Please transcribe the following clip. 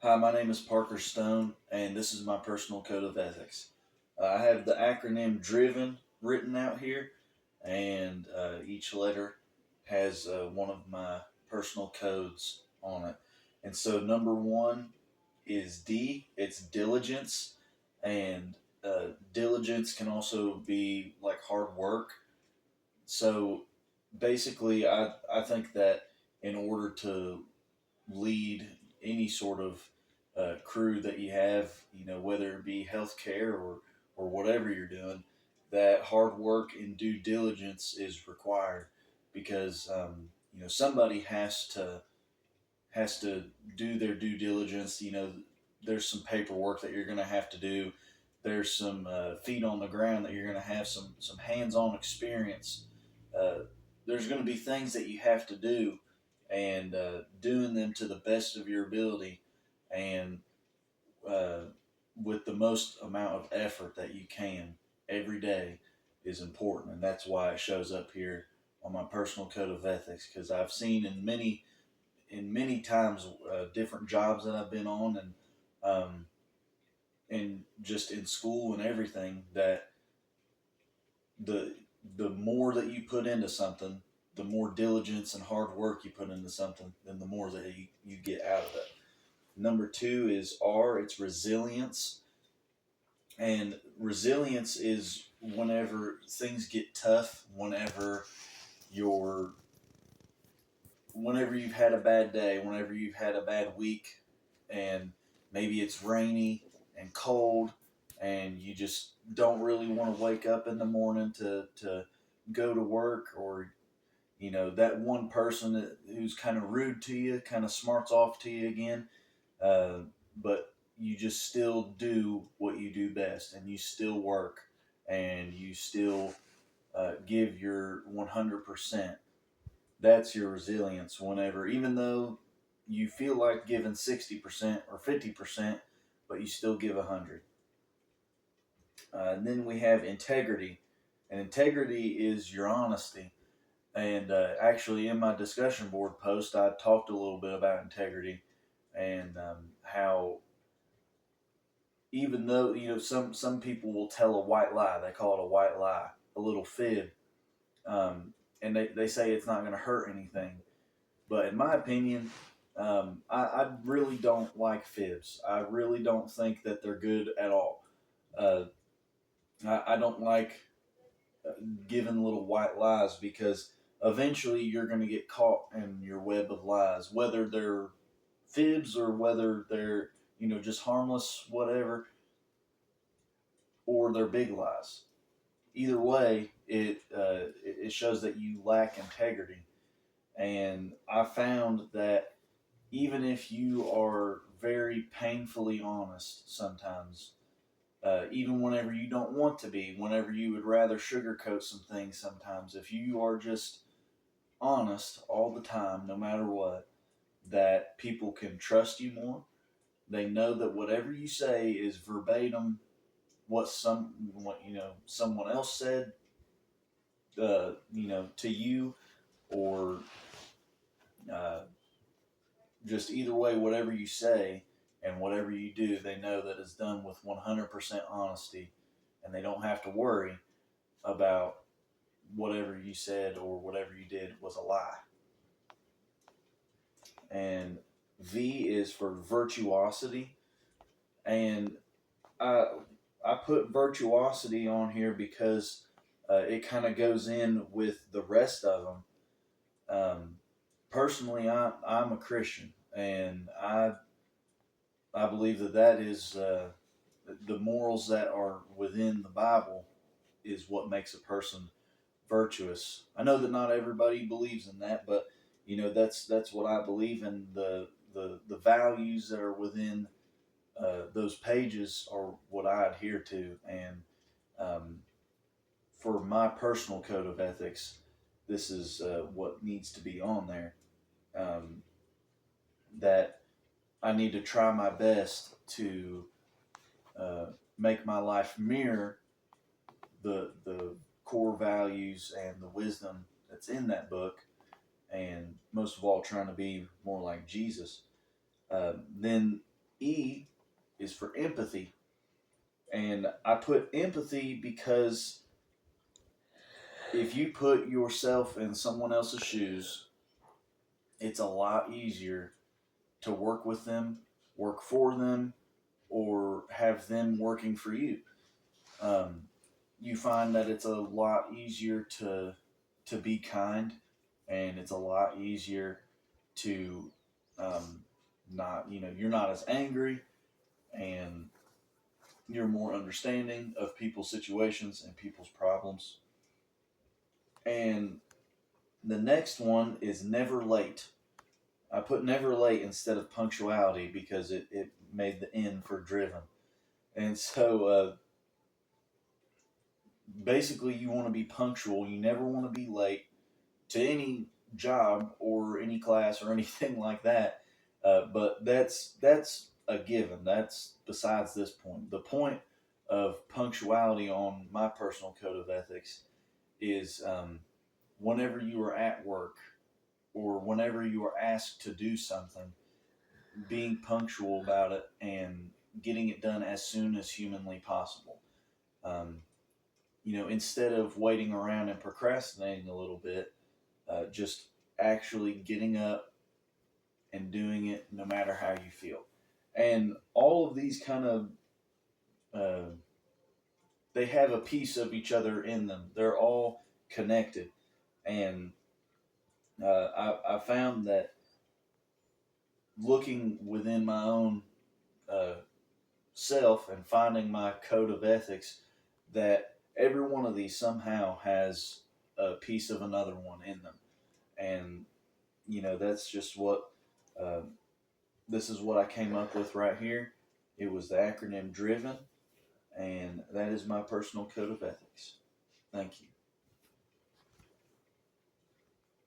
Hi, my name is Parker Stone, and this is my personal code of ethics. I have the acronym DRIVEN written out here, and each letter has one of my personal codes on it. And so, number one is D, it's diligence, and diligence can also be like hard work. So, basically, I think that in order to lead any sort of crew that you have, whether it be healthcare or whatever you're doing, that hard work and due diligence is required because somebody has to do their due diligence. There's some paperwork that you're going to have to do. There's some feet on the ground that you're going to have some hands-on experience. Uh, there's going to be things that you have to do, and doing them to the best of your ability, and uh, with the most amount of effort that you can every day is important, and that's why it shows up here on my personal code of ethics. Because I've seen in many times different jobs that I've been on, and just in school and everything, that the the more that you put into something, the more diligence and hard work you put into something, then the more that you get out of it. Number two is R. It's resilience, and resilience is whenever things get tough, you're whenever you've had a bad day, whenever you've had a bad week, and maybe it's rainy and cold, and you just don't really want to wake up in the morning to go to work, or that one person who's kind of rude to you, kind of smarts off to you again, uh, but you just still do what you do best, and you still work, and you still give your 100%. That's your resilience. Whenever, even though you feel like giving 60% or 50%, but you still give 100. And then we have integrity, and integrity is your honesty. And actually, in my discussion board post, I talked a little bit about integrity, and how, even though some people will tell a white lie, they call it a white lie, a little fib, and they say it's not going to hurt anything. But in my opinion, I really don't like fibs. I really don't think that they're good at all. Uh, I don't like giving little white lies, because eventually you're going to get caught in your web of lies, whether they're fibs or whether they're just harmless, whatever, or they're big lies. Either way, it shows that you lack integrity. And I found that even if you are very painfully honest sometimes, even whenever you don't want to be, whenever you would rather sugarcoat some things sometimes, if you are just honest all the time, no matter what, that people can trust you more. They know that whatever you say is verbatim what someone else said, to you, or uh, just either way, whatever you say and whatever you do, they know that it's done with 100% honesty, and they don't have to worry about whatever you said or whatever you did was a lie. And V is for virtuosity, and I I put virtuosity on here because it kind of goes in with the rest of them. Personally, I'm a Christian, and I believe that is the morals that are within the Bible is what makes a person virtuous. I know that not everybody believes in that, but that's what I believe in. The values that are within those pages are what I adhere to, and um, for my personal code of ethics, this is what needs to be on there. Um, that I need to try my best to uh, make my life mirror the core values and the wisdom that's in that book, and most of all, trying to be more like Jesus. Then E is for empathy. And I put empathy because if you put yourself in someone else's shoes, it's a lot easier to work with them, work for them, or have them working for you. Um, you find that it's a lot easier to be kind, and it's a lot easier to um, not you're not as angry, and you're more understanding of people's situations and people's problems. And the next one is never late. I put never late instead of punctuality because it made the N for driven. And so basically, you want to be punctual. You never want to be late to any job or any class or anything like that. But that's a given. That's besides this point. The point of punctuality on my personal code of ethics is whenever you are at work or whenever you are asked to do something, being punctual about it and getting it done as soon as humanly possible. Um, instead of waiting around and procrastinating a little bit, just actually getting up and doing it no matter how you feel. And all of these kind of, uh, they have a piece of each other in them. They're all connected. And I found that looking within my own uh, self and finding my code of ethics, that every one of these somehow has a piece of another one in them. And, that's just what uh, this is what I came up with right here. It was the acronym DRIVEN, and that is my personal code of ethics. Thank you.